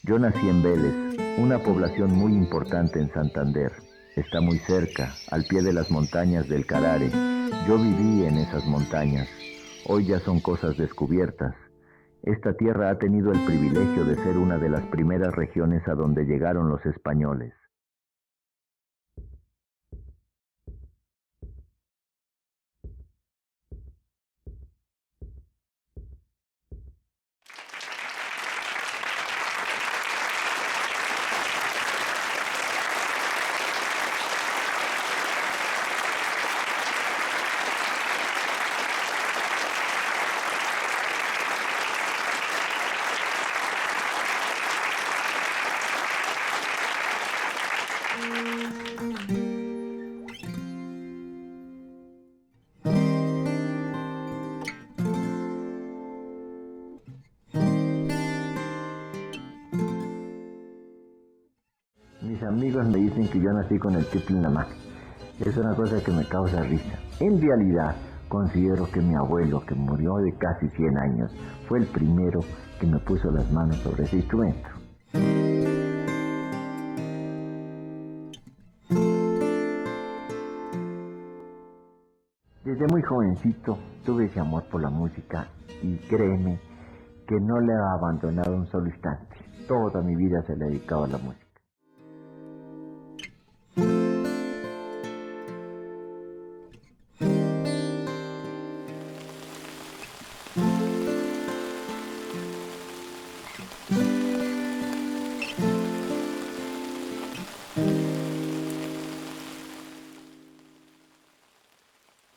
Yo nací en Vélez, una población muy importante en Santander. Está muy cerca, al pie de las montañas del Carare. Yo viví en esas montañas. Hoy ya son cosas descubiertas. Esta tierra ha tenido el privilegio de ser una de las primeras regiones a donde llegaron los españoles. Mis amigos me dicen que yo nací con el chip en la mano. Es una cosa que me causa risa. En realidad, considero que mi abuelo, que murió de casi 100 años, fue el primero que me puso las manos sobre ese instrumento. Desde muy jovencito tuve ese amor por la música y créeme que no le he abandonado un solo instante. Toda mi vida se le ha dedicado a la música.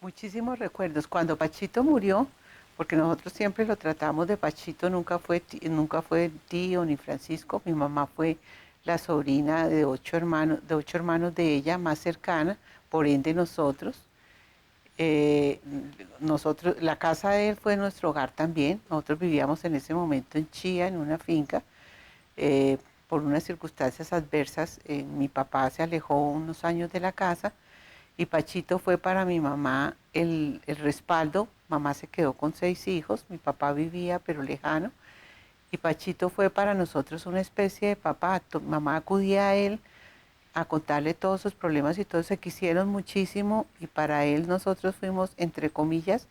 Muchísimos recuerdos. Cuando Pachito murió, porque nosotros siempre lo tratamos de Pachito, nunca fue tío ni Francisco. Mi mamá fue la sobrina de 8 hermanos de ella, más cercana, por ende eh, la casa de él fue nuestro hogar también. Nosotros vivíamos en ese momento en Chía, en una finca. eh, por unas circunstancias adversas, mi papá se alejó unos años de la casa y Pachito fue para mi mamá el respaldo. Mamá se quedó con 6 hijos, mi papá vivía pero lejano, y Pachito fue para nosotros una especie de papá. Mamá acudía a él a contarle todos sus problemas y todos se quisieron muchísimo, y para él nosotros fuimos, entre comillas,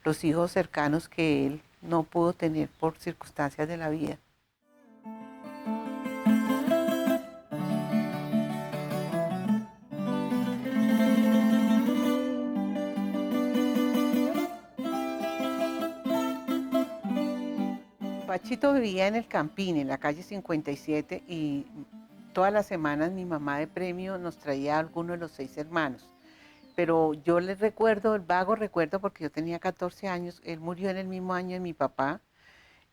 los hijos cercanos que él no pudo tener por circunstancias de la vida. Pachito vivía en el Campín, en la calle 57, y todas las semanas mi mamá de premio nos traía a alguno de los 6 hermanos. Pero yo les recuerdo, el vago recuerdo, porque yo tenía 14 años, él murió en el mismo año de mi papá.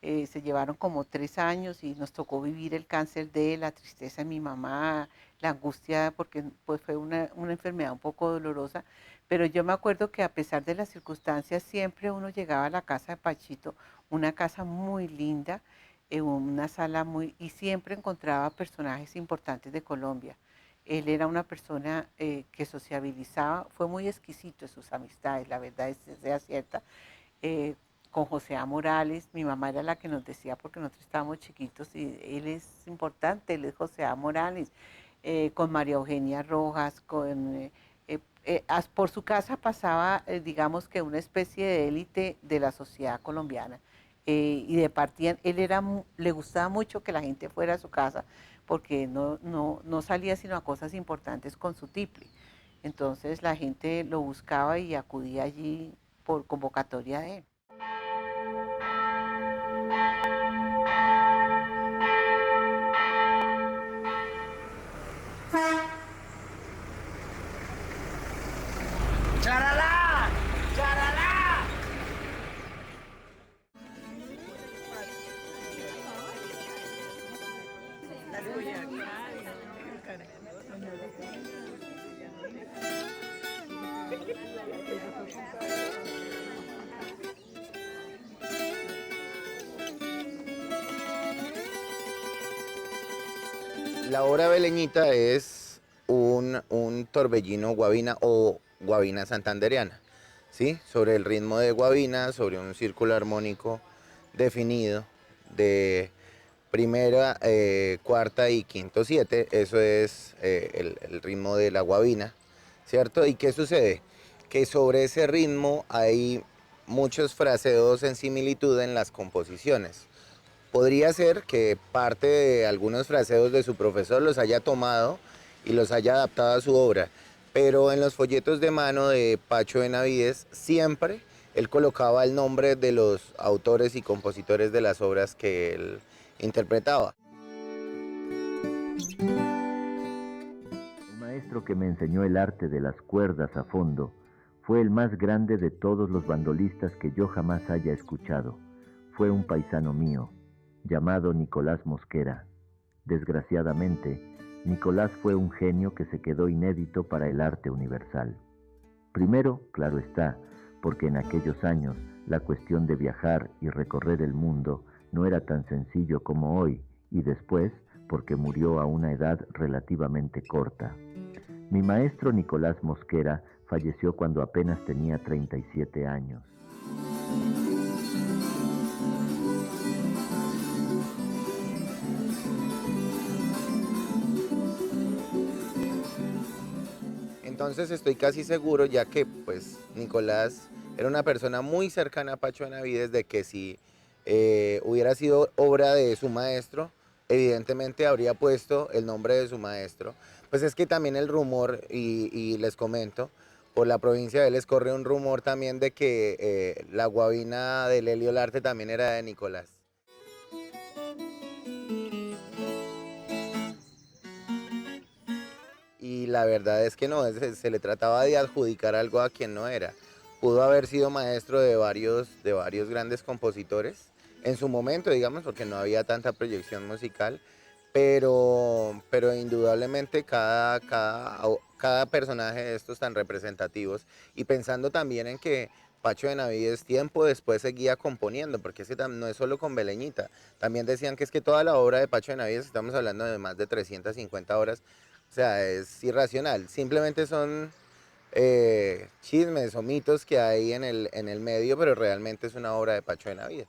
Se llevaron como 3 años y nos tocó vivir el cáncer de él, la tristeza de mi mamá, la angustia, porque pues fue una enfermedad un poco dolorosa. Pero yo me acuerdo que a pesar de las circunstancias, siempre uno llegaba a la casa de Pachito, una casa muy linda, una sala muy, y siempre encontraba personajes importantes de Colombia. Él era una persona que sociabilizaba, fue muy exquisito en sus amistades, la verdad sea cierta. eh, con José A. Morales. Mi mamá era la que nos decía, porque nosotros estábamos chiquitos, y él es importante, él es José A. Morales. Con María Eugenia Rojas, por su casa pasaba, digamos que una especie de élite de la sociedad colombiana. Y departían, le gustaba mucho que la gente fuera a su casa, porque no salía sino a cosas importantes con su tiple. Entonces la gente lo buscaba y acudía allí por convocatoria de él. ¡Charalá! ¡Charalá! La obra beleñita es un torbellino guabina o guabina santandereana, ¿sí? Sobre el ritmo de guabina, sobre un círculo armónico definido de primera, cuarta y quinto siete, eso es el ritmo de la guabina, ¿cierto? ¿Y qué sucede? Que sobre ese ritmo hay muchos fraseos en similitud en las composiciones. Podría ser que parte de algunos fraseos de su profesor los haya tomado y los haya adaptado a su obra, pero en los folletos de mano de Pacho Benavides siempre él colocaba el nombre de los autores y compositores de las obras que él interpretaba. El maestro que me enseñó el arte de las cuerdas a fondo fue el más grande de todos los bandolistas que yo jamás haya escuchado. Fue un paisano mío, llamado Nicolás Mosquera. Desgraciadamente, Nicolás fue un genio que se quedó inédito para el arte universal. Primero, claro está, porque en aquellos años la cuestión de viajar y recorrer el mundo no era tan sencillo como hoy, y después, porque murió a una edad relativamente corta. Mi maestro Nicolás Mosquera falleció cuando apenas tenía 37 años. Entonces estoy casi seguro, ya que pues Nicolás era una persona muy cercana a Pacho Benavides, de que si hubiera sido obra de su maestro, evidentemente habría puesto el nombre de su maestro. Pues es que también el rumor, y les comento, por la provincia de Vélez corre un rumor también de que la guabina de Lelio Olarte también era de Nicolás. Y la verdad es que no, se le trataba de adjudicar algo a quien no era. Pudo haber sido maestro de varios grandes compositores en su momento, digamos, porque no había tanta proyección musical, pero indudablemente cada personaje de estos tan representativos, y pensando también en que Pacho Benavides tiempo después seguía componiendo, porque ese no es solo con Beleñita, también decían que es que toda la obra de Pacho Benavides, estamos hablando de más de 350 horas, o sea, es irracional, simplemente son chismes o mitos que hay en el medio, pero realmente es una obra de Pacho Benavides.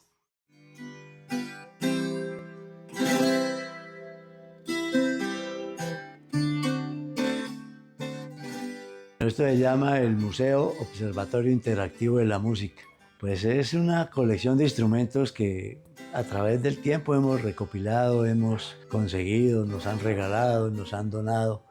Esto se llama el Museo Observatorio Interactivo de la Música. Pues es una colección de instrumentos que a través del tiempo hemos recopilado, hemos conseguido, nos han regalado, nos han donado,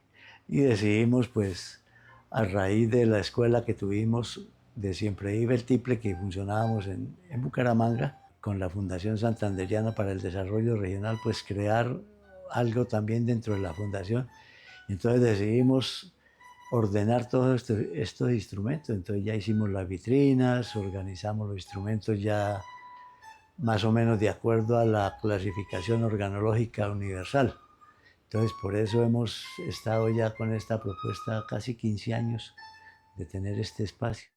y decidimos, pues, a raíz de la escuela que tuvimos de Siempre Iba el Tiple, que funcionábamos en Bucaramanga, con la Fundación Santanderiana para el Desarrollo Regional, pues crear algo también dentro de la fundación. Entonces decidimos ordenar todos estos instrumentos. Entonces ya hicimos las vitrinas, organizamos los instrumentos ya más o menos de acuerdo a la clasificación organológica universal. Entonces por eso hemos estado ya con esta propuesta casi 15 años de tener este espacio.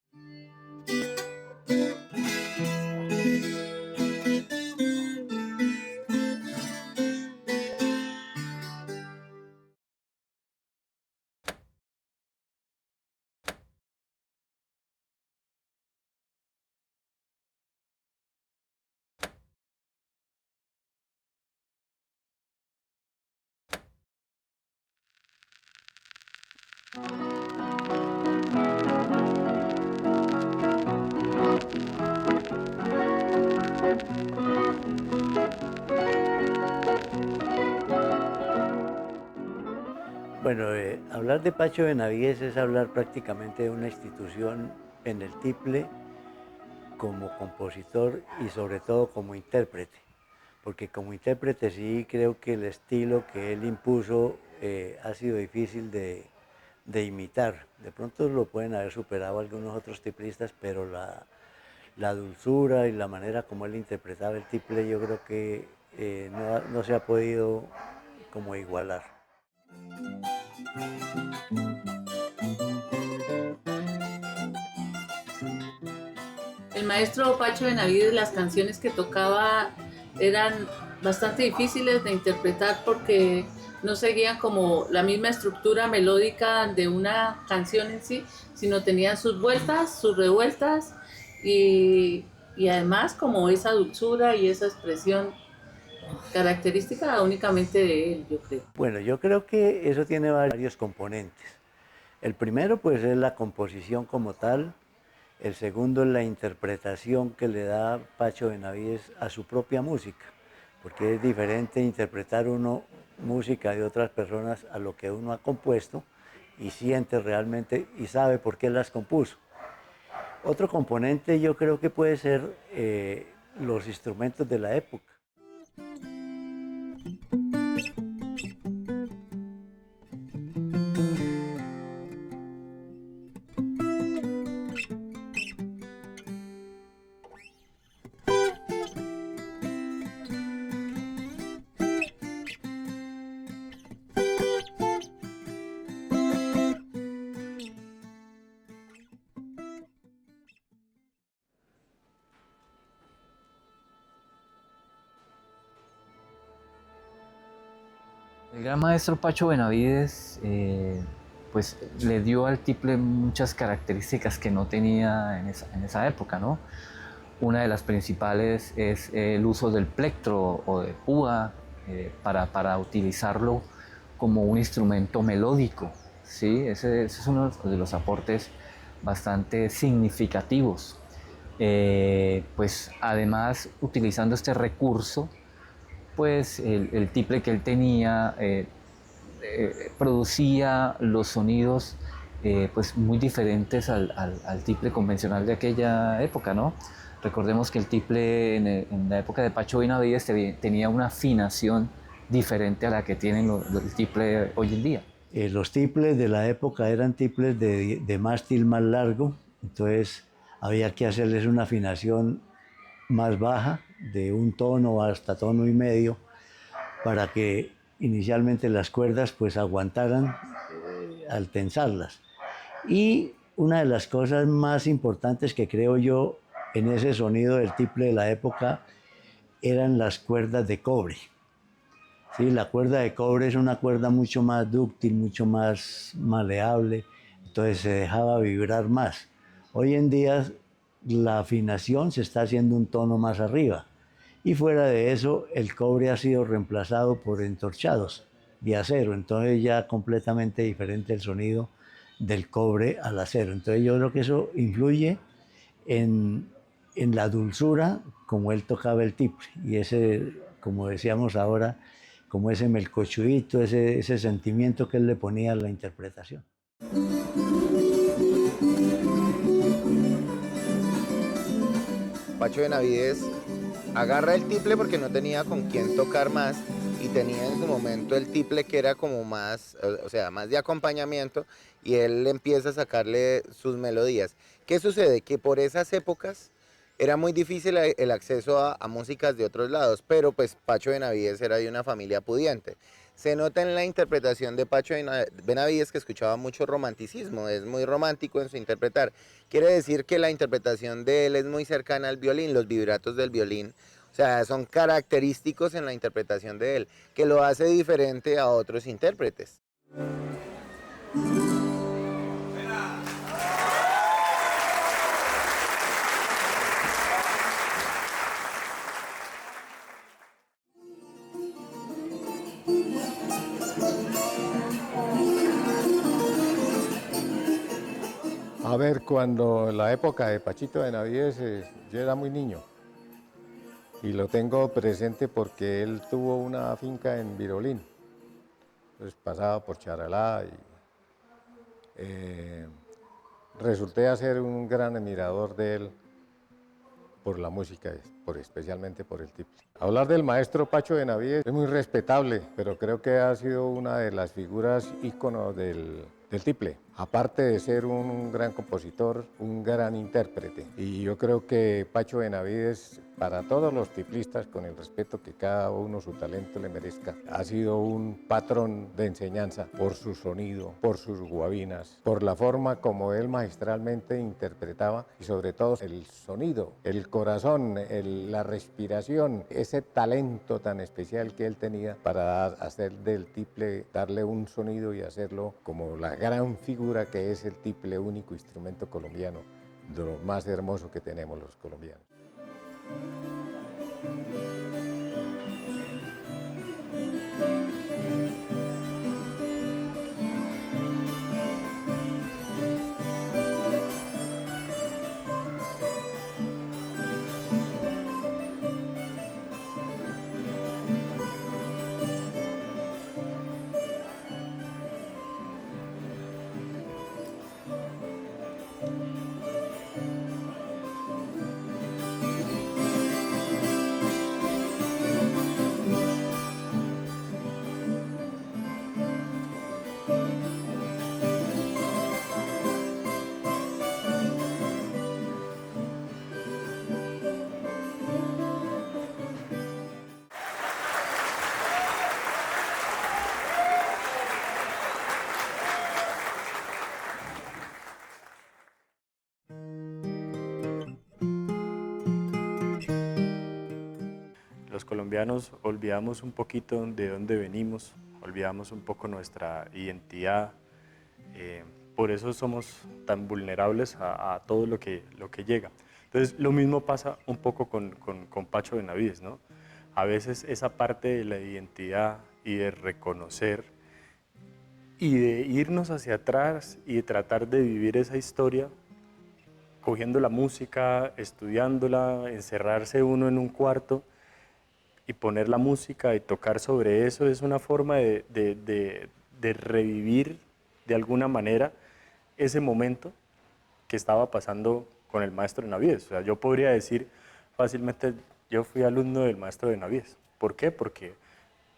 Bueno, hablar de Pacho Benavides es hablar prácticamente de una institución en el tiple como compositor y sobre todo como intérprete, porque como intérprete sí creo que el estilo que él impuso ha sido difícil de imitar. De pronto lo pueden haber superado algunos otros tiplistas, pero la dulzura y la manera como él interpretaba el tiple yo creo que no se ha podido como igualar. El maestro Pacho Benavides, las canciones que tocaba eran bastante difíciles de interpretar porque no seguían como la misma estructura melódica de una canción en sí, sino tenían sus vueltas, sus revueltas y además como esa dulzura y esa expresión característica únicamente de él, yo creo. Bueno, yo creo que eso tiene varios componentes. El primero pues es la composición como tal, el segundo es la interpretación que le da Pacho Benavides a su propia música, porque es diferente interpretar uno música de otras personas a lo que uno ha compuesto y siente realmente y sabe por qué las compuso. Otro componente yo creo que puede ser los instrumentos de la época. El gran maestro Pacho Benavides pues le dio al tiple muchas características que no tenía en esa época, ¿no? Una de las principales es el uso del plectro o de púa para utilizarlo como un instrumento melódico, ¿sí? Ese es uno de los aportes bastante significativos. Pues además, utilizando este recurso, pues el tiple que él tenía producía los sonidos pues muy diferentes al tiple convencional de aquella época, ¿no? Recordemos que el tiple en la época de Pacho Benavides tenía una afinación diferente a la que tienen el tiple hoy en día. Los tiples de la época eran tiples de mástil más largo, entonces había que hacerles una afinación más baja, de un tono hasta tono y medio, para que inicialmente las cuerdas pues aguantaran al tensarlas. Y una de las cosas más importantes que creo yo en ese sonido del tiple de la época eran las cuerdas de cobre. Sí, la cuerda de cobre es una cuerda mucho más dúctil, mucho más maleable, entonces se dejaba vibrar más. Hoy en día la afinación se está haciendo un tono más arriba y fuera de eso el cobre ha sido reemplazado por entorchados de acero, entonces ya completamente diferente el sonido del cobre al acero. Entonces yo creo que eso influye en la dulzura como él tocaba el tiple y ese, como decíamos ahora, como ese melcochudito, ese sentimiento que él le ponía a la interpretación. Pacho Benavides agarra el tiple porque no tenía con quién tocar más y tenía en su momento el tiple que era como más, o sea, más de acompañamiento y él empieza a sacarle sus melodías. ¿Qué sucede? Que por esas épocas era muy difícil el acceso a músicas de otros lados, pero pues Pacho Benavides era de una familia pudiente. Se nota en la interpretación de Pacho Benavides que escuchaba mucho romanticismo, es muy romántico en su interpretar. Quiere decir que la interpretación de él es muy cercana al violín, los vibratos del violín, o sea, son característicos en la interpretación de él, que lo hace diferente a otros intérpretes. A ver, cuando en la época de Pachito Benavides, yo era muy niño y lo tengo presente porque él tuvo una finca en Virolín, entonces pasaba por Charalá y resulté a ser un gran admirador de él por la música, especialmente por el tiple. Hablar del maestro Pacho Benavides es muy respetable, pero creo que ha sido una de las figuras íconos del tiple. Aparte de ser un gran compositor, un gran intérprete. Y yo creo que Pacho Benavides, para todos los tiplistas, con el respeto que cada uno su talento le merezca, ha sido un patrón de enseñanza por su sonido, por sus guabinas, por la forma como él magistralmente interpretaba y sobre todo el sonido, el corazón, la respiración, ese talento tan especial que él tenía para hacer del tiple, darle un sonido y hacerlo como la gran figura que es el tiple, único instrumento colombiano, de lo más hermoso que tenemos los colombianos. los colombianos olvidamos un poquito de dónde venimos, olvidamos un poco nuestra identidad, por eso somos tan vulnerables a todo lo que llega. Entonces lo mismo pasa un poco con Pacho Benavides, ¿no? A veces esa parte de la identidad y de reconocer y de irnos hacia atrás y de tratar de vivir esa historia, cogiendo la música, estudiándola, encerrarse uno en un cuarto y poner la música y tocar sobre eso, es una forma de revivir de alguna manera ese momento que estaba pasando con el maestro Benavides. O sea, yo podría decir fácilmente, yo fui alumno del maestro Benavides. ¿Por qué? Porque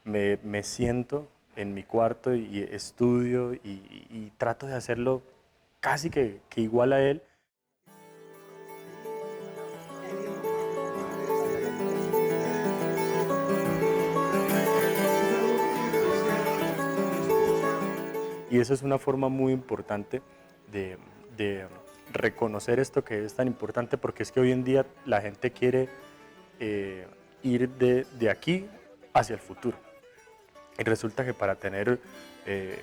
me siento en mi cuarto y estudio y trato de hacerlo casi que igual a él. Y eso es una forma muy importante de reconocer esto que es tan importante, porque es que hoy en día la gente quiere ir de aquí hacia el futuro. Y resulta que para tener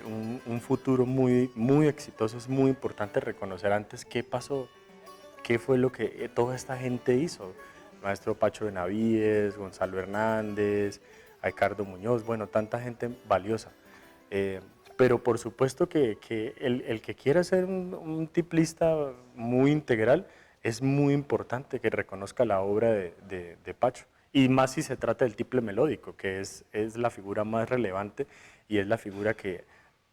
un futuro muy exitoso es muy importante reconocer antes qué pasó, qué fue lo que toda esta gente hizo. Maestro Pacho Benavides, Gonzalo Hernández, Ricardo Muñoz, bueno, tanta gente valiosa. Pero por supuesto que el que quiera ser un tiplista muy integral, es muy importante que reconozca la obra de Pacho. Y más si se trata del tiple melódico, que es la figura más relevante y es la figura que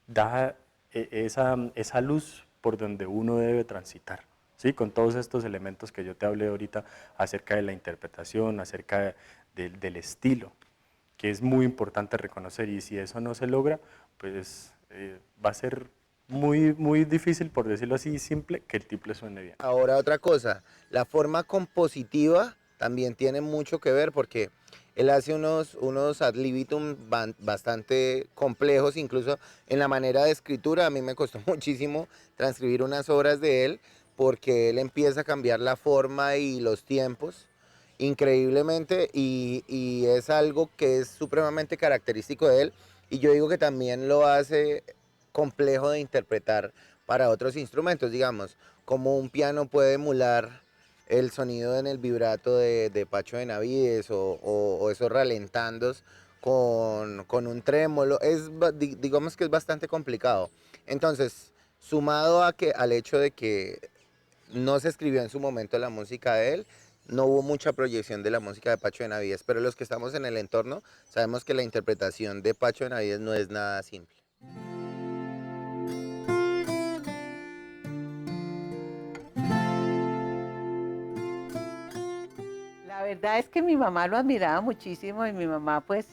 da esa luz por donde uno debe transitar, ¿sí? Con todos estos elementos que yo te hablé ahorita acerca de la interpretación, acerca del estilo, que es muy importante reconocer, y si eso no se logra, pues va a ser muy difícil, por decirlo así, simple, que el tiple suene bien. Ahora otra cosa, la forma compositiva también tiene mucho que ver, porque él hace unos ad libitum bastante complejos, incluso en la manera de escritura. A mí me costó muchísimo transcribir unas obras de él, porque él empieza a cambiar la forma y los tiempos increíblemente, y es algo que es supremamente característico de él, y yo digo que también lo hace complejo de interpretar para otros instrumentos, digamos, como un piano puede emular el sonido en el vibrato de Pacho Benavides, o esos ralentandos con un trémolo, digamos que es bastante complicado. Entonces, sumado al hecho de que no se escribió en su momento la música de él, no hubo mucha proyección de la música de Pacho Benavides, pero los que estamos en el entorno sabemos que la interpretación de Pacho Benavides no es nada simple. La verdad es que mi mamá lo admiraba muchísimo, y mi mamá pues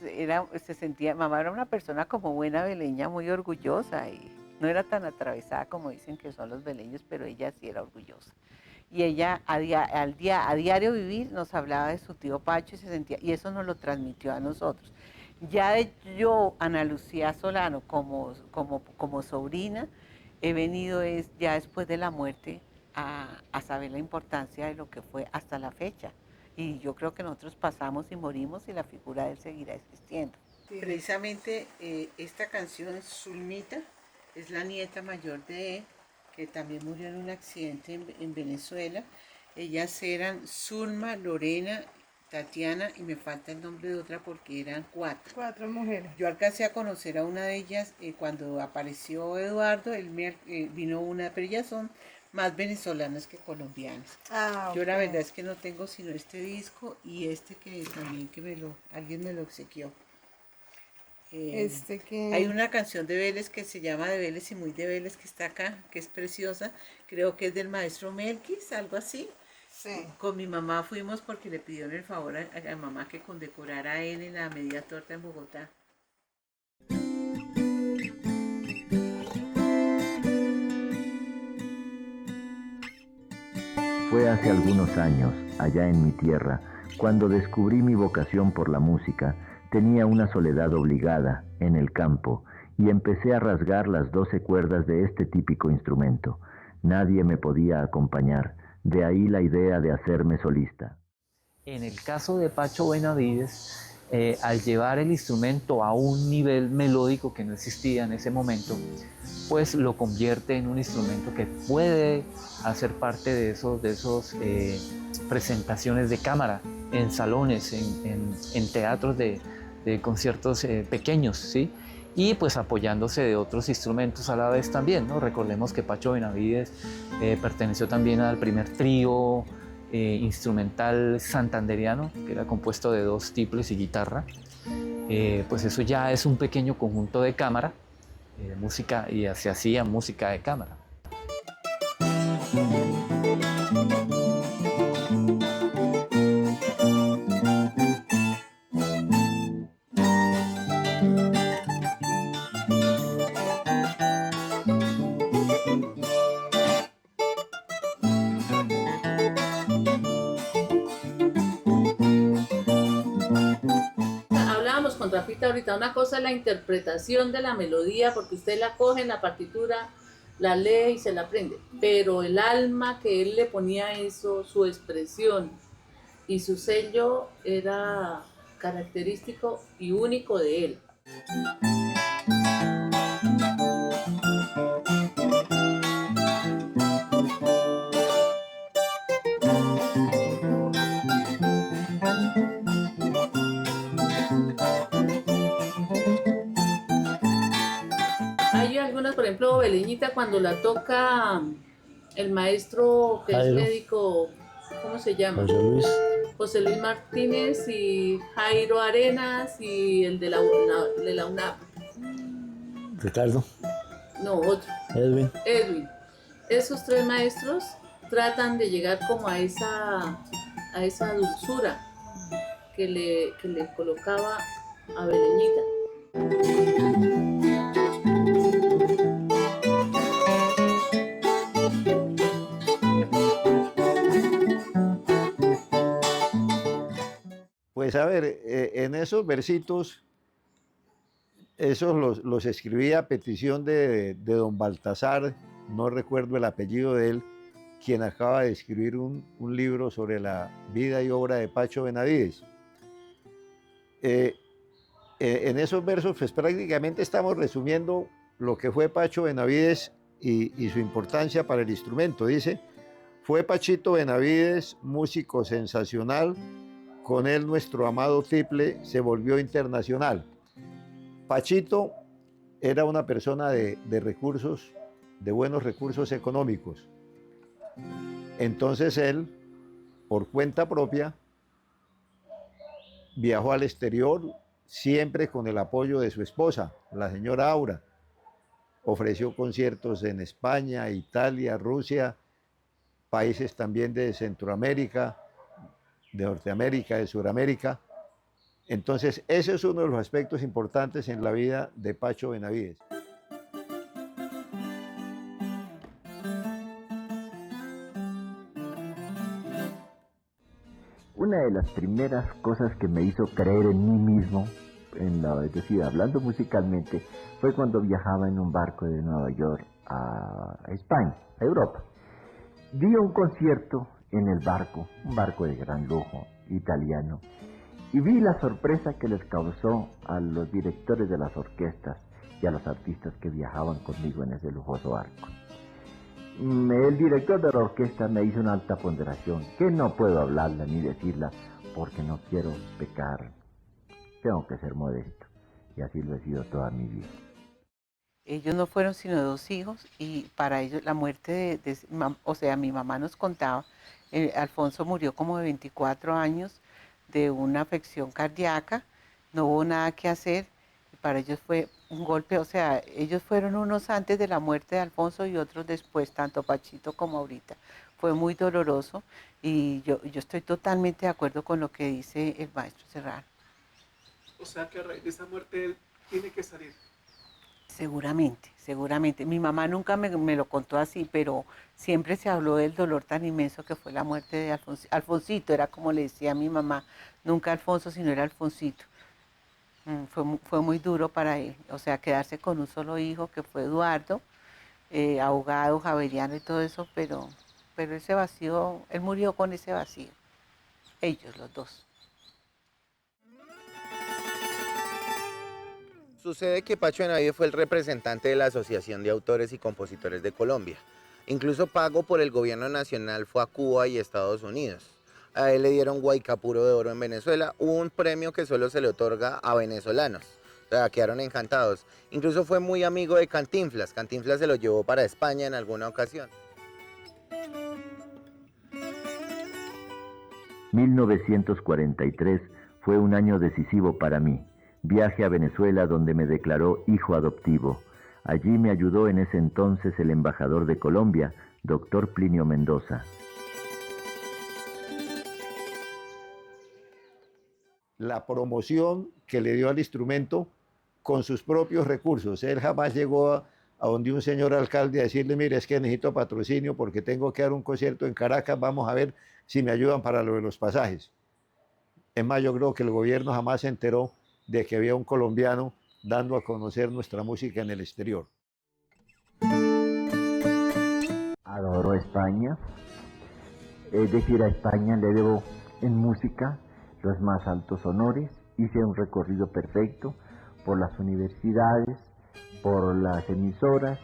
mamá era una persona como buena veleña, muy orgullosa, y no era tan atravesada como dicen que son los veleños, pero ella sí era orgullosa. Y ella a diario vivir nos hablaba de su tío Pacho, y eso nos lo transmitió a nosotros. Ya yo, Ana Lucía Solano, como sobrina, he venido ya después de la muerte a saber la importancia de lo que fue hasta la fecha. Y yo creo que nosotros pasamos y morimos, y la figura de él seguirá existiendo. Sí. Precisamente esta canción, Zulmita, es la nieta mayor de él, que también murió en un accidente en Venezuela. Ellas eran Zulma, Lorena, Tatiana, y me falta el nombre de otra porque eran 4. 4 mujeres. Yo alcancé a conocer a una de ellas cuando apareció Eduardo, vino una, pero ellas son más venezolanas que colombianas. Okay. Yo la verdad es que no tengo sino este disco y que también alguien me lo obsequió. Hay una canción de Vélez que se llama De Vélez y muy de Vélez, que está acá, que es preciosa, creo que es del maestro Melquis, algo así. Sí. Con mi mamá fuimos porque le pidieron el favor a mamá que condecorara a él en la media torta en Bogotá. Fue hace algunos años, allá en mi tierra, cuando descubrí mi vocación por la música. Tenía una soledad obligada, en el campo, y empecé a rasgar las 12 cuerdas de este típico instrumento. Nadie me podía acompañar, de ahí la idea de hacerme solista. En el caso de Pacho Benavides, al llevar el instrumento a un nivel melódico que no existía en ese momento, pues lo convierte en un instrumento que puede hacer parte de esos presentaciones de cámara, en salones, en teatros de conciertos pequeños, ¿sí? Y pues apoyándose de otros instrumentos a la vez también, ¿no? Recordemos que Pacho Benavides perteneció también al primer trío instrumental santanderiano, que era compuesto de 2 tiples y guitarra. Pues eso ya es un pequeño conjunto de cámara, música, y se hacía música de cámara. Hablábamos con Rafita ahorita, una cosa es la interpretación de la melodía, porque usted la coge en la partitura, la lee y se la aprende, pero el alma que él le ponía a eso, su expresión y su sello era característico y único de él. Hay algunas, por ejemplo, Beleñita, cuando la toca el maestro que Jairo. es médico, ¿cómo se llama? José Luis. José Luis Martínez y Jairo Arenas y el de la UNAP. Ricardo. No, otro. Edwin. Esos 3 maestros tratan de llegar como a esa dulzura que le colocaba a Beleñita. Pues a ver, en esos versitos, esos los escribí a petición de don Baltasar, no recuerdo el apellido de él, quien acaba de escribir un libro sobre la vida y obra de Pacho Benavides. En esos versos, pues prácticamente estamos resumiendo lo que fue Pacho Benavides y su importancia para el instrumento. Dice, fue Pachito Benavides, músico sensacional, con él nuestro amado tiple se volvió internacional. Pachito era una persona de recursos, de buenos recursos económicos. Entonces él, por cuenta propia, viajó al exterior, siempre con el apoyo de su esposa, la señora Aura. Ofreció conciertos en España, Italia, Rusia, países también de Centroamérica, de Norteamérica, de Sudamérica. Entonces, ese es uno de los aspectos importantes en la vida de Pacho Benavides. Una de las primeras cosas que me hizo creer en mí mismo, es decir, hablando musicalmente, fue cuando viajaba en un barco de Nueva York a España, a Europa. Di un concierto en el barco, un barco de gran lujo, italiano, y vi la sorpresa que les causó a los directores de las orquestas y a los artistas que viajaban conmigo en ese lujoso barco. El director de la orquesta me hizo una alta ponderación, que no puedo hablarla ni decirla porque no quiero pecar, tengo que ser modesto, y así lo he sido toda mi vida. Ellos no fueron sino 2 hijos y para ellos la muerte o sea, mi mamá nos contaba, Alfonso murió como de 24 años de una afección cardíaca, no hubo nada que hacer, y para ellos fue un golpe, o sea, ellos fueron unos antes de la muerte de Alfonso y otros después, tanto Pachito como ahorita. Fue muy doloroso y yo estoy totalmente de acuerdo con lo que dice el maestro Serrano. O sea que a raíz de esa muerte él tiene que salir. Seguramente, seguramente. Mi mamá nunca me lo contó así, pero siempre se habló del dolor tan inmenso que fue la muerte de Alfonsito, era como le decía a mi mamá, nunca Alfonso, sino era Alfonsito. Fue muy duro para él, o sea, quedarse con un solo hijo que fue Eduardo, ahogado, javeriano y todo eso, pero ese vacío, él murió con ese vacío. ellos los dos. Sucede que Pacho Benavides fue el representante de la Asociación de Autores y Compositores de Colombia. Incluso pago por el gobierno nacional fue a Cuba y Estados Unidos. A él le dieron Guaycapuro de Oro en Venezuela, un premio que solo se le otorga a venezolanos. O sea, quedaron encantados. Incluso fue muy amigo de Cantinflas. Cantinflas se lo llevó para España en alguna ocasión. 1943 fue un año decisivo para mí. Viaje a Venezuela donde me declaró hijo adoptivo. Allí me ayudó en ese entonces el embajador de Colombia, doctor Plinio Mendoza. La promoción que le dio al instrumento con sus propios recursos. Él jamás llegó a donde un señor alcalde a decirle, mire, es que necesito patrocinio porque tengo que dar un concierto en Caracas, vamos a ver si me ayudan para lo de los pasajes. Es más, yo creo que el gobierno jamás se enteró de que había un colombiano dando a conocer nuestra música en el exterior. Adoro España, es decir, a España le debo en música los más altos honores. Hice un recorrido perfecto por las universidades, por las emisoras,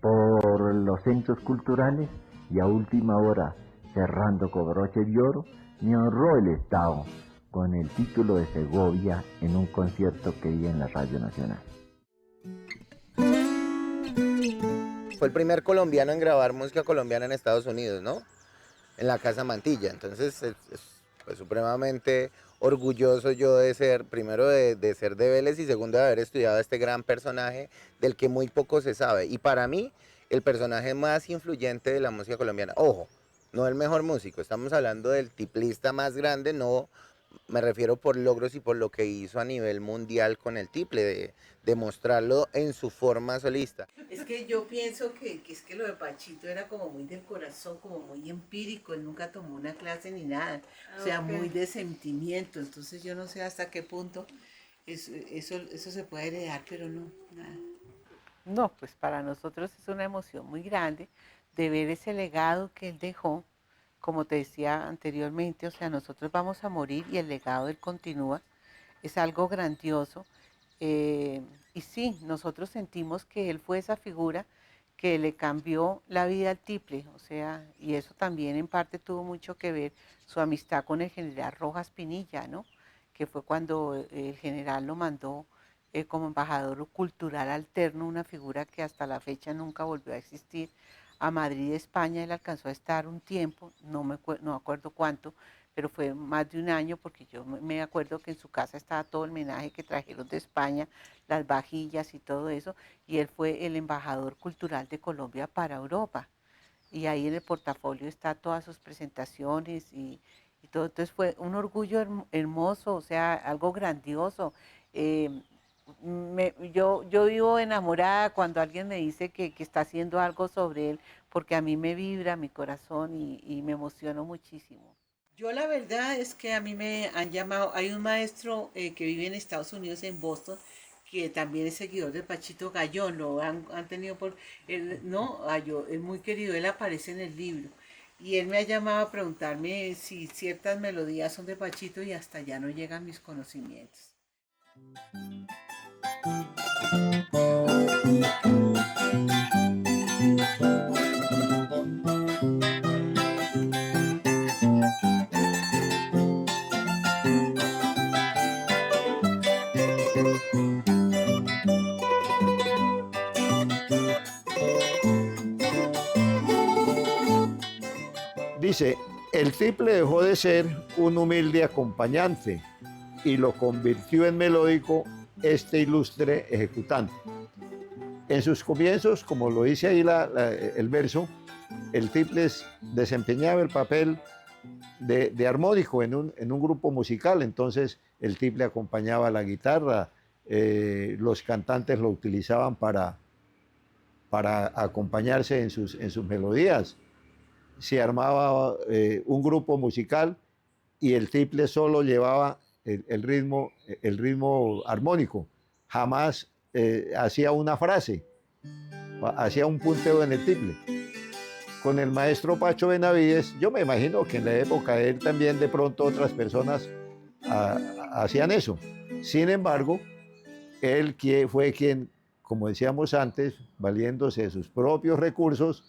por los centros culturales y a última hora, cerrando con broche de oro, me honró el Estado con el título de Segovia en un concierto que di en la Radio Nacional. Fue el primer colombiano en grabar música colombiana en Estados Unidos, ¿no? En la Casa Mantilla. Entonces, pues, supremamente orgulloso yo de ser, primero de ser de Vélez y segundo de haber estudiado a este gran personaje del que muy poco se sabe. Y para mí, el personaje más influyente de la música colombiana. Ojo, no el mejor músico, estamos hablando del tiplista más grande, no me refiero por logros y por lo que hizo a nivel mundial con el tiple, de mostrarlo en su forma solista. Es que yo pienso que es que lo de Pachito era como muy del corazón, como muy empírico, él nunca tomó una clase ni nada, o sea, muy de sentimiento, entonces yo no sé hasta qué punto eso se puede heredar, pero no, nada. No, pues para nosotros es una emoción muy grande de ver ese legado que él dejó. Como te decía anteriormente, o sea, nosotros vamos a morir y el legado de él continúa, es algo grandioso. Y sí, nosotros sentimos que él fue esa figura que le cambió la vida al tiple, o sea, y eso también en parte tuvo mucho que ver su amistad con el general Rojas Pinilla, ¿no? Que fue cuando el general lo mandó como embajador cultural alterno, una figura que hasta la fecha nunca volvió a existir, a Madrid, España. Él alcanzó a estar un tiempo, no acuerdo cuánto, pero fue más de un año, porque yo me acuerdo que en su casa estaba todo el menaje que trajeron de España, las vajillas y todo eso, y él fue el embajador cultural de Colombia para Europa. Y ahí en el portafolio está todas sus presentaciones y todo. Entonces fue un orgullo hermoso, o sea, algo grandioso. Yo vivo enamorada cuando alguien me dice que está haciendo algo sobre él, porque a mí me vibra mi corazón y me emociono muchísimo. Yo la verdad es que a mí me han llamado, hay un maestro que vive en Estados Unidos, en Boston, que también es seguidor de Pachito Gallón, lo han tenido por, él, no, es muy querido, él aparece en el libro. Y él me ha llamado a preguntarme si ciertas melodías son de Pachito y hasta ya no llegan mis conocimientos. Dice, el tiple dejó de ser un humilde acompañante y lo convirtió en melódico este ilustre ejecutante. En sus comienzos, como lo dice ahí el verso, el tiple desempeñaba el papel de armónico en un grupo musical, entonces el tiple acompañaba la guitarra, los cantantes lo utilizaban para acompañarse en sus melodías. Se armaba un grupo musical y el tiple solo llevaba el ritmo armónico, jamás hacía una frase, hacía un punteo en el tiple. con el maestro Pacho Benavides, yo me imagino que en la época de él también de pronto otras personas hacían eso. Sin embargo, él fue quien, como decíamos antes, valiéndose de sus propios recursos,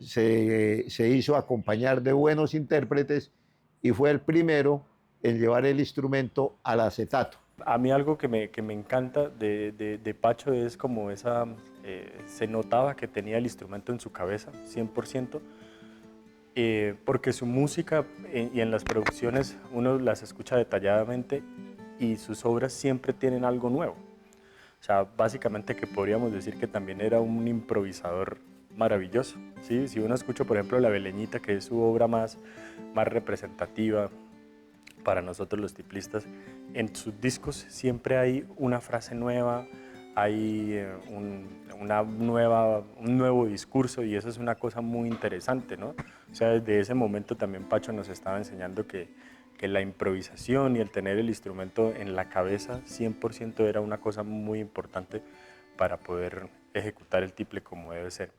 se hizo acompañar de buenos intérpretes y fue el primero en llevar el instrumento al acetato. A mí algo que me encanta de Pacho es como se notaba que tenía el instrumento en su cabeza, 100%, porque su música y en las producciones uno las escucha detalladamente y sus obras siempre tienen algo nuevo. O sea, básicamente que podríamos decir que también era un improvisador maravilloso, ¿sí? Si uno escucha, por ejemplo, La Beleñita, que es su obra más representativa para nosotros los tiplistas, en sus discos siempre hay una frase nueva, hay un nuevo discurso, y eso es una cosa muy interesante, ¿no? O sea, desde ese momento también Pacho nos estaba enseñando que la improvisación y el tener el instrumento en la cabeza 100% era una cosa muy importante para poder ejecutar el tiple como debe ser.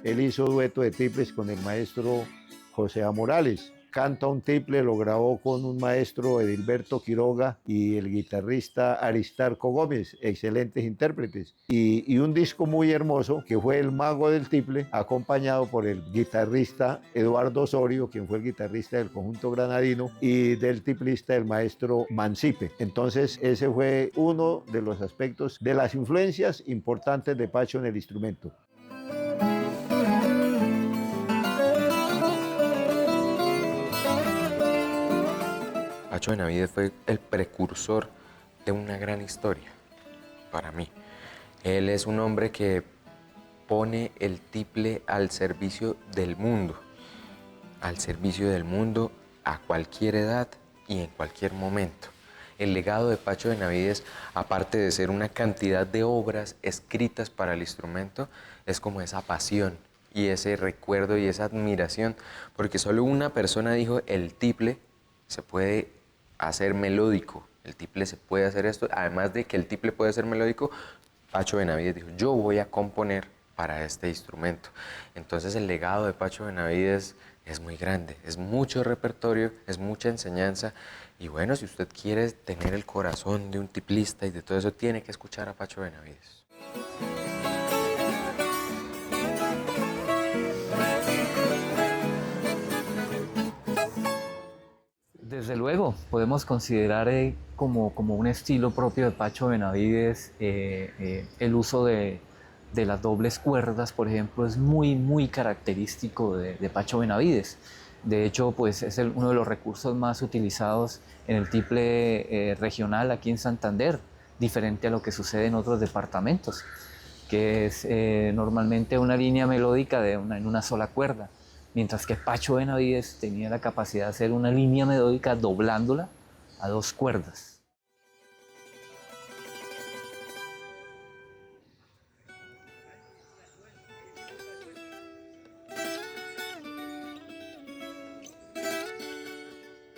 Él hizo dueto de tiples con el maestro José A. Morales. Canta un tiple, lo grabó con un maestro Edilberto Quiroga y el guitarrista Aristarco Gómez, excelentes intérpretes. Y un disco muy hermoso que fue El Mago del Tiple, acompañado por el guitarrista Eduardo Osorio, quien fue el guitarrista del conjunto granadino, y del tiplista el maestro Mancipe. Entonces ese fue uno de los aspectos de las influencias importantes de Pacho en el instrumento. Pacho Benavides fue el precursor de una gran historia para mí. Él es un hombre que pone el tiple al servicio del mundo a cualquier edad y en cualquier momento. El legado de Pacho Benavides, aparte de ser una cantidad de obras escritas para el instrumento, es como esa pasión y ese recuerdo y esa admiración, porque solo una persona dijo: el tiple se puede hacer melódico, el tiple se puede hacer esto. Además de que el tiple puede ser melódico, Pacho Benavides dijo: yo voy a componer para este instrumento. Entonces el legado de Pacho Benavides es muy grande, es mucho repertorio, es mucha enseñanza. Y bueno, si usted quiere tener el corazón de un tiplista y de todo eso, tiene que escuchar a Pacho Benavides. Desde luego, podemos considerar como un estilo propio de Pacho Benavides el uso de las dobles cuerdas, por ejemplo, es muy característico de Pacho Benavides. De hecho, pues es uno de los recursos más utilizados en el tiple regional aquí en Santander, diferente a lo que sucede en otros departamentos, que es normalmente una línea melódica en una sola cuerda. Mientras que Pacho Benavides tenía la capacidad de hacer una línea melódica doblándola a dos cuerdas.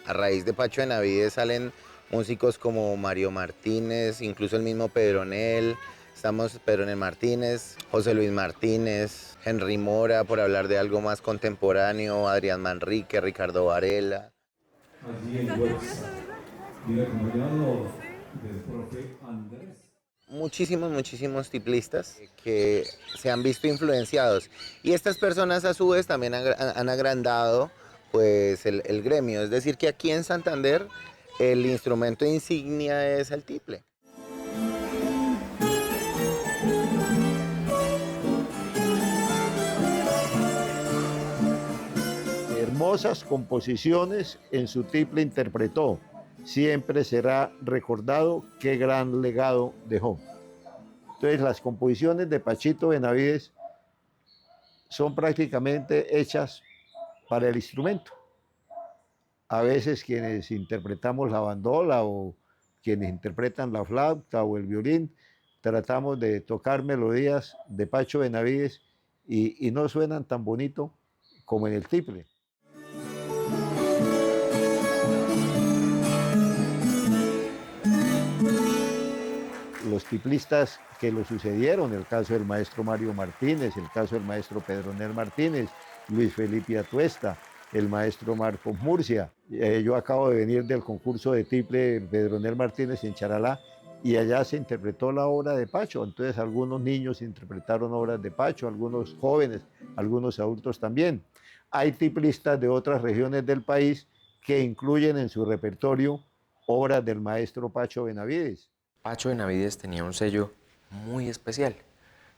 A raíz de Pacho Benavides salen músicos como Mario Martínez, incluso el mismo Pedronel. Estamos Pedronel Martínez, José Luis Martínez, Henry Mora, por hablar de algo más contemporáneo, Adrián Manrique, Ricardo Varela. Allí en Huelsa, y acompañado del profe Andrés. Muchísimos tiplistas que se han visto influenciados. Y estas personas a su vez también han agrandado pues, el gremio. Es decir, que aquí en Santander el instrumento insignia es el tiple. Hermosas composiciones en su tiple interpretó. Siempre será recordado qué gran legado dejó. Entonces las composiciones de Pachito Benavides son prácticamente hechas para el instrumento. A veces quienes interpretamos la bandola o quienes interpretan la flauta o el violín, tratamos de tocar melodías de Pacho Benavides y no suenan tan bonito como en el tiple. los tiplistas que lo sucedieron, el caso del maestro Mario Martínez, el caso del maestro Pedronel Martínez, Luis Felipe Atuesta, el maestro Marcos Murcia. Yo acabo de venir del concurso de tiple Pedronel Martínez en Charalá y allá se interpretó la obra de Pacho. Entonces algunos niños interpretaron obras de Pacho, algunos jóvenes, algunos adultos también. Hay tiplistas de otras regiones del país que incluyen en su repertorio obras del maestro Pacho Benavides. Pacho Benavides tenía un sello muy especial.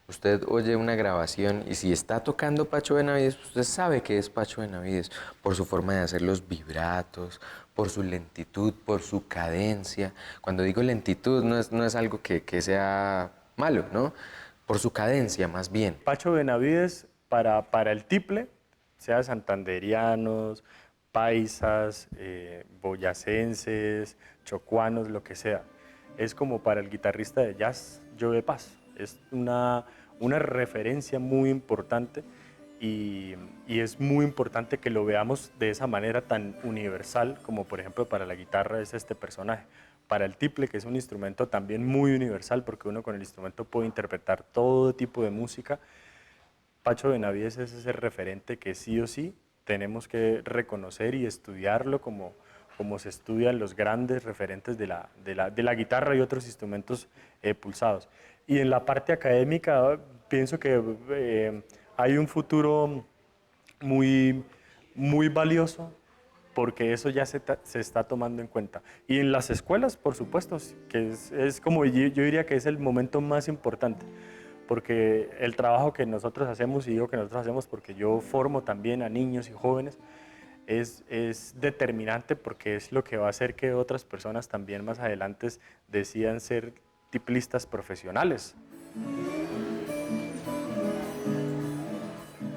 Usted oye una grabación y si está tocando Pacho Benavides, usted sabe que es Pacho Benavides por su forma de hacer los vibratos, por su lentitud, por su cadencia. Cuando digo lentitud no es algo que sea malo, ¿no? Por su cadencia más bien. Pacho Benavides para el tiple, sea santanderianos, paisas, boyacenses, chocuanos, lo que sea, es como para el guitarrista de jazz, Joe Pass. Es una referencia muy importante y es muy importante que lo veamos de esa manera tan universal como por ejemplo para la guitarra es este personaje. Para el tiple, que es un instrumento también muy universal porque uno con el instrumento puede interpretar todo tipo de música, Pacho Benavides es ese referente que sí o sí tenemos que reconocer y estudiarlo como se estudian los grandes referentes de la guitarra y otros instrumentos pulsados. Y en la parte académica pienso que hay un futuro muy, muy valioso porque eso ya se está tomando en cuenta. Y en las escuelas, por supuesto, que es como yo diría que es el momento más importante, porque el trabajo que nosotros hacemos, y digo que nosotros hacemos porque yo formo también a niños y jóvenes, es determinante porque es lo que va a hacer que otras personas también más adelante decidan ser tiplistas profesionales.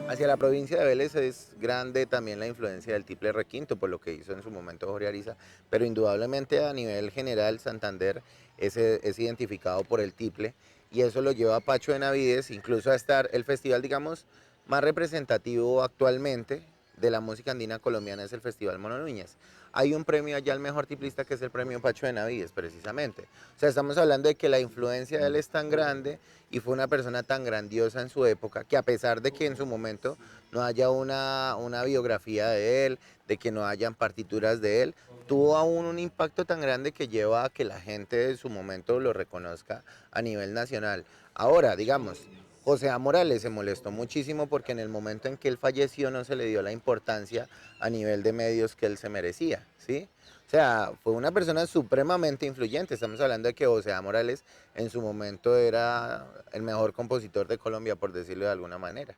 Hacia la provincia de Vélez es grande también la influencia del tiple requinto, por lo que hizo en su momento Jorge Ariza, pero indudablemente a nivel general Santander es identificado por el tiple y eso lo lleva a Pacho Benavides incluso a estar el festival, digamos, más representativo actualmente de la música andina colombiana es el Festival Mono Núñez. Hay un premio allá al mejor tiplista que es el premio Pacho Benavides, precisamente. O sea, estamos hablando de que la influencia de él es tan grande y fue una persona tan grandiosa en su época que a pesar de que en su momento no haya una biografía de él, de que no hayan partituras de él, tuvo aún un impacto tan grande que lleva a que la gente de su momento lo reconozca a nivel nacional. Ahora, digamos, José A. Morales se molestó muchísimo porque en el momento en que él falleció no se le dio la importancia a nivel de medios que él se merecía, ¿sí? O sea, fue una persona supremamente influyente. Estamos hablando de que José A. Morales en su momento era el mejor compositor de Colombia, por decirlo de alguna manera.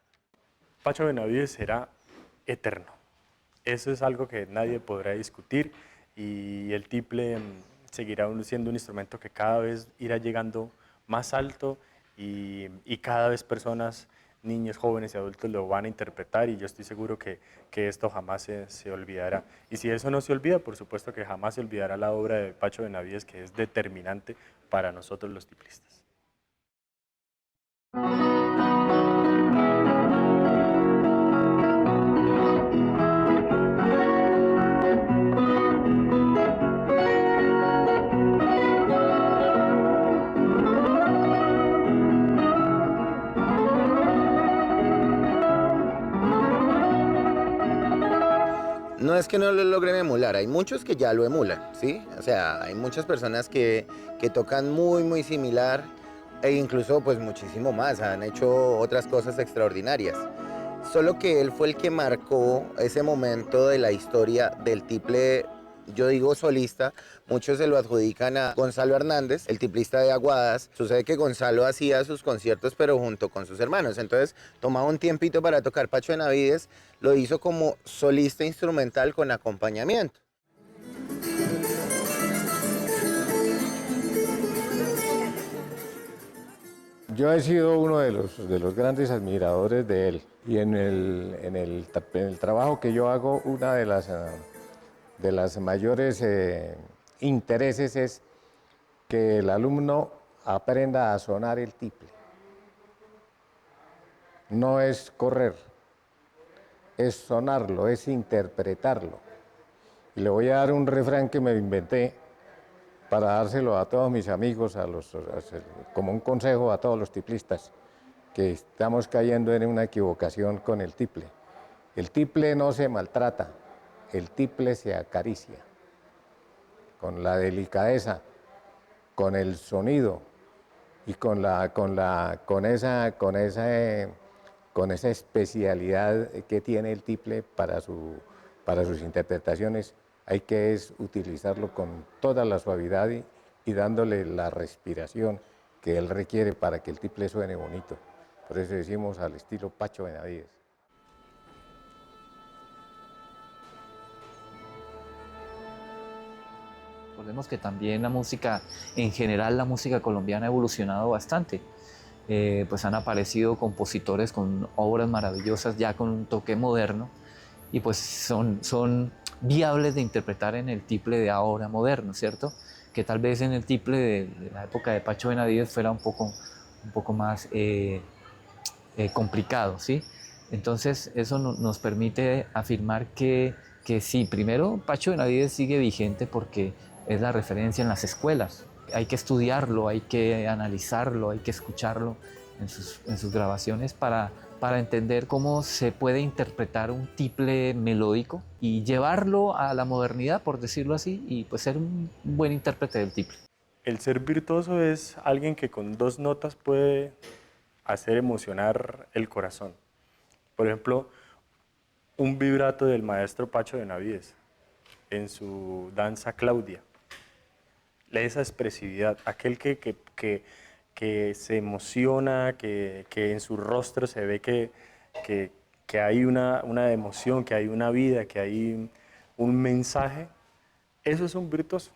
Pacho Benavides será eterno. Eso es algo que nadie podrá discutir y el tiple seguirá siendo un instrumento que cada vez irá llegando más alto y cada vez personas, niños, jóvenes y adultos lo van a interpretar y yo estoy seguro que esto jamás se olvidará. Y si eso no se olvida, por supuesto que jamás se olvidará la obra de Pacho Benavides, que es determinante para nosotros los tiplistas. No es que no lo logren emular, hay muchos que ya lo emulan, ¿sí? O sea, hay muchas personas que tocan muy, muy similar e incluso pues muchísimo más, han hecho otras cosas extraordinarias. Solo que él fue el que marcó ese momento de la historia del tiple, yo digo solista, muchos se lo adjudican a Gonzalo Hernández, el tiplista de Aguadas. Sucede que Gonzalo hacía sus conciertos pero junto con sus hermanos, entonces tomaba un tiempito para tocar Pacho Benavides, lo hizo como solista instrumental con acompañamiento. Yo he sido uno de los grandes admiradores de él y en el trabajo que yo hago, una de las mayores intereses es que el alumno aprenda a sonar el tiple. No es correr, es sonarlo, es interpretarlo. Y le voy a dar un refrán que me inventé para dárselo a todos mis amigos, como un consejo a todos los tiplistas, que estamos cayendo en una equivocación con el tiple. El tiple no se maltrata, el tiple se acaricia, con la delicadeza, con el sonido y con esa especialidad que tiene el tiple para sus interpretaciones. Hay que utilizarlo con toda la suavidad y dándole la respiración que él requiere para que el tiple suene bonito. Por eso decimos al estilo Pacho Benavides. Recordemos que también la música, en general la música colombiana ha evolucionado bastante. Pues han aparecido compositores con obras maravillosas ya con un toque moderno y pues son viables de interpretar en el tiple de ahora moderno, ¿cierto? Que tal vez en el tiple de la época de Pacho Benavides fuera un poco más complicado, ¿sí? Entonces eso nos permite afirmar que sí, primero Pacho Benavides sigue vigente porque es la referencia en las escuelas. Hay que estudiarlo, hay que analizarlo, hay que escucharlo en sus grabaciones para entender cómo se puede interpretar un tiple melódico y llevarlo a la modernidad, por decirlo así, y pues ser un buen intérprete del tiple. El ser virtuoso es alguien que con 2 notas puede hacer emocionar el corazón. Por ejemplo, un vibrato del maestro Pacho Benavides en su danza Claudia. Esa expresividad, aquel que se emociona, que en su rostro se ve que hay una emoción, que hay una vida, que hay un mensaje, eso es un virtuoso.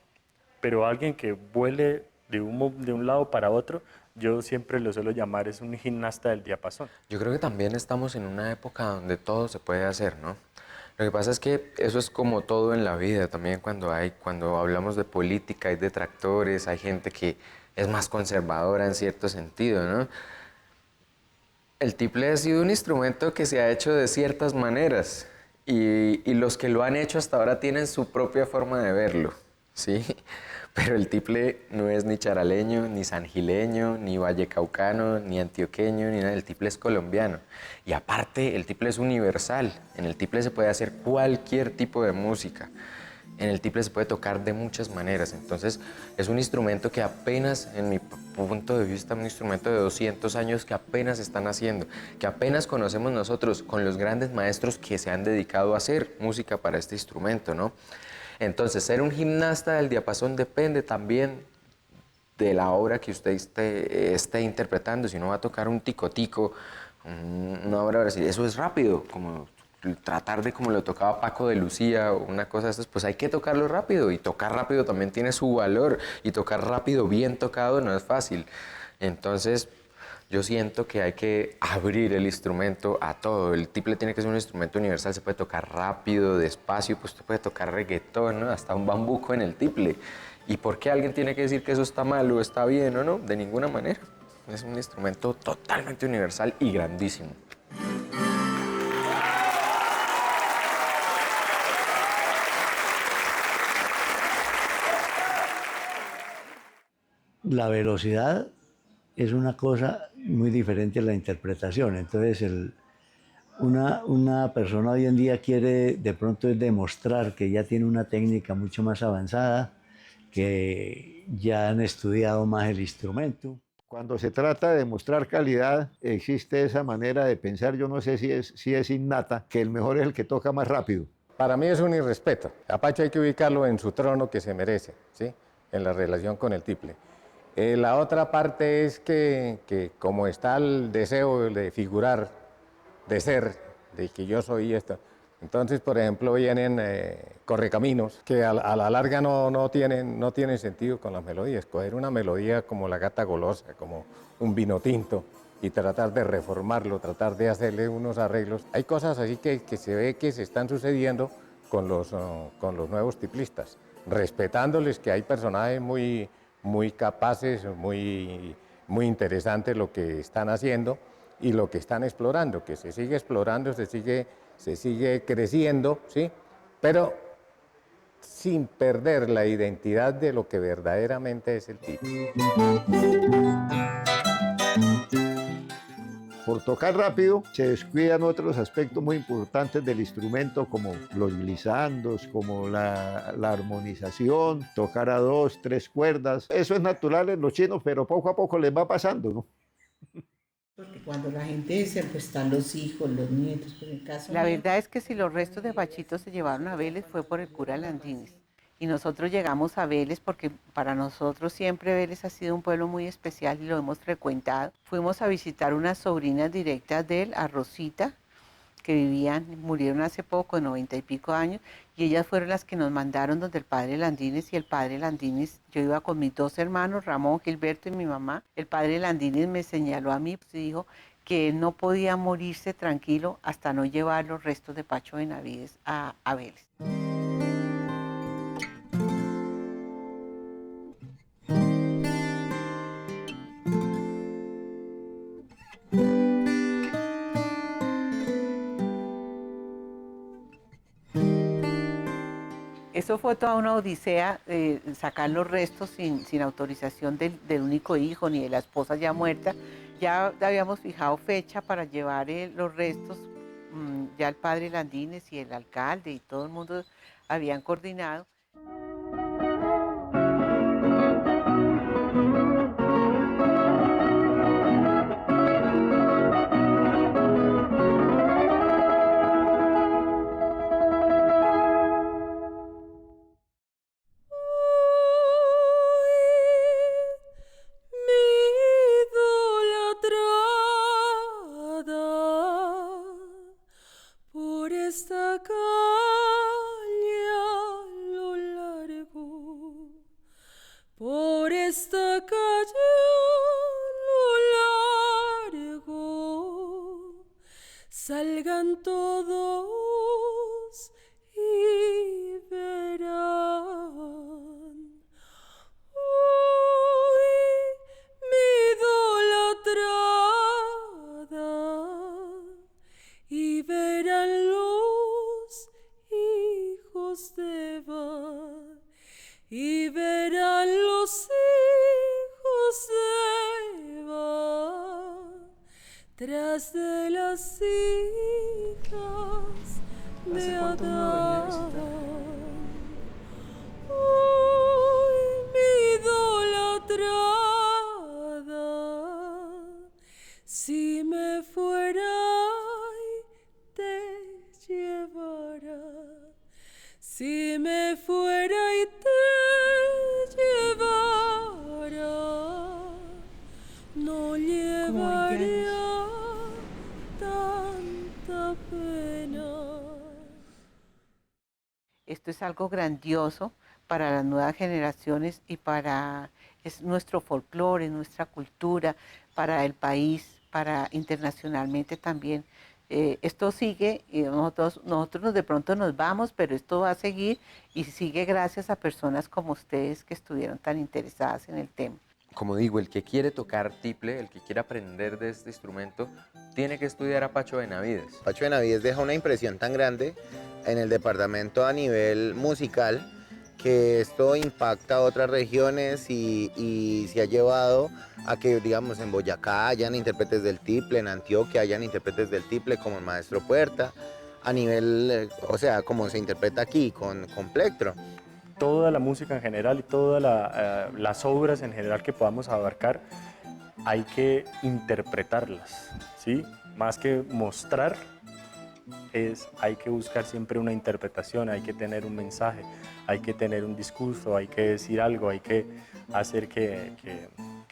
Pero alguien que vuele de un lado para otro, yo siempre lo suelo llamar, es un gimnasta del diapasón. Yo creo que también estamos en una época donde todo se puede hacer, ¿no? Lo que pasa es que eso es como todo en la vida, también cuando hablamos de política hay detractores, hay gente que es más conservadora en cierto sentido, ¿no? El tiple ha sido un instrumento que se ha hecho de ciertas maneras y los que lo han hecho hasta ahora tienen su propia forma de verlo, ¿sí? Pero el tiple no es ni charaleño, ni sangileño, ni vallecaucano, ni antioqueño, ni nada. El tiple es colombiano. Y aparte, el tiple es universal. En el tiple se puede hacer cualquier tipo de música. En el tiple se puede tocar de muchas maneras. Entonces, es un instrumento que apenas, en mi punto de vista, un instrumento de 200 años que apenas están haciendo, que apenas conocemos nosotros con los grandes maestros que se han dedicado a hacer música para este instrumento, ¿no? Entonces, ser un gimnasta del diapasón depende también de la obra que usted esté interpretando. Si uno va a tocar un tico-tico, una obra brasileña, eso es rápido, como tratar de como lo tocaba Paco de Lucía o una cosa de estas, pues hay que tocarlo rápido, y tocar rápido también tiene su valor, y tocar rápido bien tocado no es fácil. Entonces, yo siento que hay que abrir el instrumento a todo. El tiple tiene que ser un instrumento universal, se puede tocar rápido, despacio, pues usted puede tocar reggaetón, ¿no? Hasta un bambuco en el tiple. ¿Y por qué alguien tiene que decir que eso está mal o está bien o no? De ninguna manera. Es un instrumento totalmente universal y grandísimo. La velocidad es una cosa muy diferente a la interpretación. Entonces, una persona hoy en día quiere de pronto demostrar que ya tiene una técnica mucho más avanzada, que ya han estudiado más el instrumento. Cuando se trata de mostrar calidad, existe esa manera de pensar, yo no sé si es innata, que el mejor es el que toca más rápido. Para mí es un irrespeto. A Pacho hay que ubicarlo en su trono que se merece, ¿sí? En la relación con el tiple. La otra parte es que como está el deseo de figurar, de ser, de que yo soy esto, entonces, por ejemplo, vienen correcaminos que a la larga no tienen sentido con las melodías. Coger una melodía como La Gata Golosa, como un vino tinto, y tratar de reformarlo, tratar de hacerle unos arreglos. Hay cosas así que se ve que se están sucediendo con los nuevos tiplistas, respetándoles que hay personajes muy capaces, muy interesantes lo que están haciendo y lo que están explorando, que se sigue explorando, se sigue creciendo, ¿sí? Pero sin perder la identidad de lo que verdaderamente es el tiple. Por tocar rápido se descuidan otros aspectos muy importantes del instrumento como los glisandos, como la armonización, tocar a 2, 3 cuerdas. Eso es natural en los chinos, pero poco a poco les va pasando, ¿no? Porque cuando la gente dice, pues están los hijos, los nietos, pues en el caso La mío, verdad es que si los restos de Pachito se llevaron a Vélez fue por el cura Landines. Y nosotros llegamos a Vélez porque para nosotros siempre Vélez ha sido un pueblo muy especial y lo hemos frecuentado. Fuimos a visitar unas sobrinas directas de él, a Rosita, que murieron hace poco, de 90 y pico años, y ellas fueron las que nos mandaron donde el padre Landines, y el padre Landines, yo iba con mis 2 hermanos, Ramón, Gilberto y mi mamá. El padre Landines me señaló a mí y dijo que él no podía morirse tranquilo hasta no llevar los restos de Pacho Benavides a Vélez. Eso fue toda una odisea, sacar los restos sin autorización del único hijo ni de la esposa ya muerta. Ya habíamos fijado fecha para llevar los restos, ya el padre Landines y el alcalde y todo el mundo habían coordinado. Salgan todos y verán. Uy, mi idolatrada, y verán los hijos de Eva, y verán los hijos de Eva, tras de las hijas de Adán. Uy, mi idolatrada, si me fuera y te llevara, si me fuera y te llevara, no llevaría tanta pena. Esto es algo grandioso para las nuevas generaciones y es nuestro folclore, nuestra cultura, para el país, para internacionalmente también. Esto sigue y nosotros de pronto nos vamos, pero esto va a seguir y sigue gracias a personas como ustedes que estuvieron tan interesadas en el tema. Como digo, el que quiere tocar tiple, el que quiere aprender de este instrumento, tiene que estudiar a Pacho Benavides. Pacho Benavides deja una impresión tan grande en el departamento a nivel musical que esto impacta a otras regiones y se ha llevado a que, digamos, en Boyacá hayan intérpretes del tiple, en Antioquia hayan intérpretes del tiple como el maestro Puerta, a nivel, o sea, como se interpreta aquí con plectro. Toda la música en general y todas las obras en general que podamos abarcar, hay que interpretarlas, ¿sí? Más que mostrar, hay que buscar siempre una interpretación, hay que tener un mensaje, hay que tener un discurso, hay que decir algo, hay que hacer que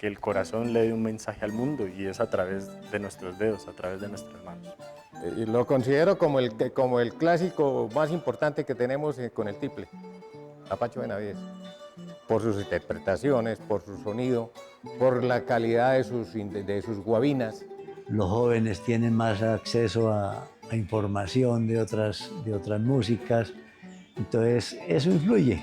el corazón le dé un mensaje al mundo, y es a través de nuestros dedos, a través de nuestras manos. Y lo considero como el clásico más importante que tenemos con el tiple, a Pacho Benavides, por sus interpretaciones, por su sonido, por la calidad de sus guabinas. Los jóvenes tienen más acceso a información de otras músicas, entonces eso influye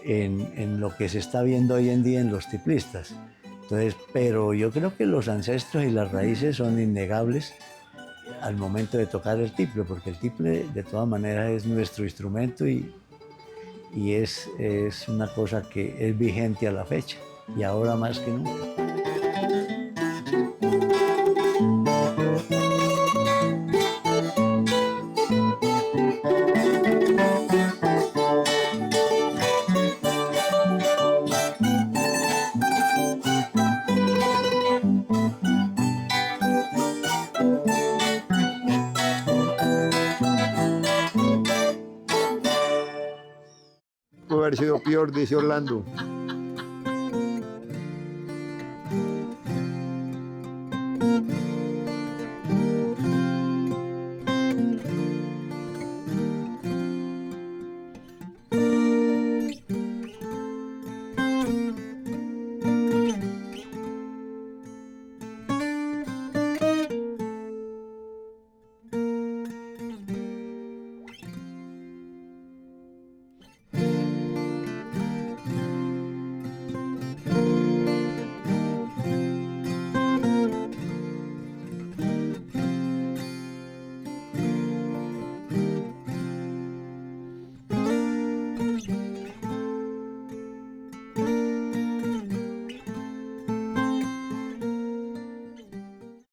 en lo que se está viendo hoy en día en los tiplistas. Entonces, pero yo creo que los ancestros y las raíces son innegables al momento de tocar el tiple, porque el tiple de todas maneras es nuestro instrumento y y es una cosa que es vigente a la fecha y ahora más que nunca. Pudo haber sido peor, dice Orlando.